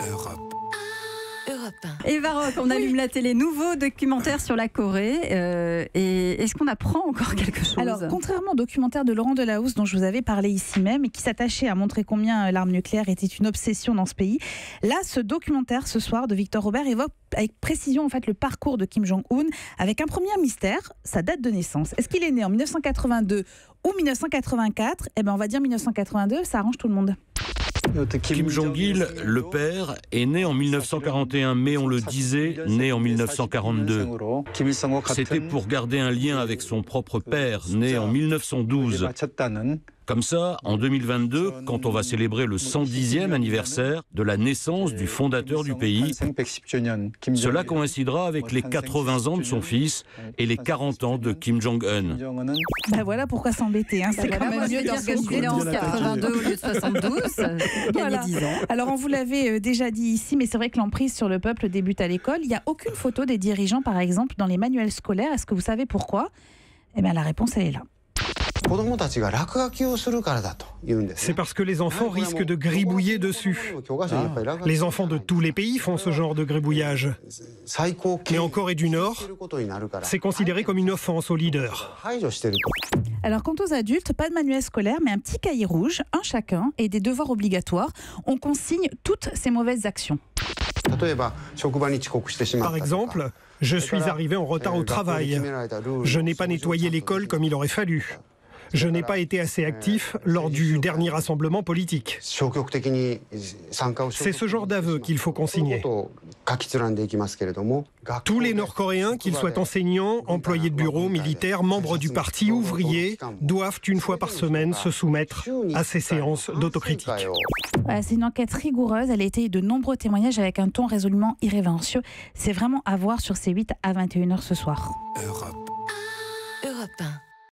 Europe. Eva Rock, on allume la télé. Nouveau documentaire sur la Corée. Et est-ce qu'on apprend encore quelque chose? Alors, contrairement au documentaire de Laurent Delahousse dont je vous avais parlé ici même et qui s'attachait à montrer combien l'arme nucléaire était une obsession dans ce pays, là, ce documentaire ce soir de Victor Robert évoque avec précision en fait le parcours de Kim Jong-un avec un premier mystère, sa date de naissance. Est-ce qu'il est né en 1982 ou 1984? Eh ben, on va dire 1982, ça arrange tout le monde. Kim Jong-il, le père, est né en 1941, mais on le disait, né en 1942. C'était pour garder un lien avec son propre père, né en 1912. Comme ça, en 2022, quand on va célébrer le 110e anniversaire de la naissance du fondateur du pays, cela coïncidera avec les 80 ans de son fils et les 40 ans de Kim Jong-un. Ben voilà pourquoi s'embêter. Hein. C'est quand même mieux d'organiser en 82 au lieu de 72. Gagner 10 ans. Alors on vous l'avait déjà dit ici, mais c'est vrai que l'emprise sur le peuple débute à l'école. Il n'y a aucune photo des dirigeants, par exemple, dans les manuels scolaires. Est-ce que vous savez pourquoi? Eh bien la réponse, elle est là. C'est parce que les enfants risquent de gribouiller dessus. Les enfants de tous les pays font ce genre de gribouillage. Mais en Corée du Nord, c'est considéré comme une offense aux leaders. Alors quant aux adultes, pas de manuel scolaire, mais un petit cahier rouge, un chacun, et des devoirs obligatoires. On consigne toutes ces mauvaises actions. Par exemple, je suis arrivé en retard au travail. Je n'ai pas nettoyé l'école comme il aurait fallu. Je n'ai pas été assez actif lors du dernier rassemblement politique. C'est ce genre d'aveu qu'il faut consigner. Tous les Nord-Coréens, qu'ils soient enseignants, employés de bureau, militaires, membres du parti, ouvriers, doivent une fois par semaine se soumettre à ces séances d'autocritique. Voilà, c'est une enquête rigoureuse. Elle a été de nombreux témoignages avec un ton résolument irrévérencieux. C'est vraiment à voir sur C8 à 21h ce soir. Europe. Europe 1.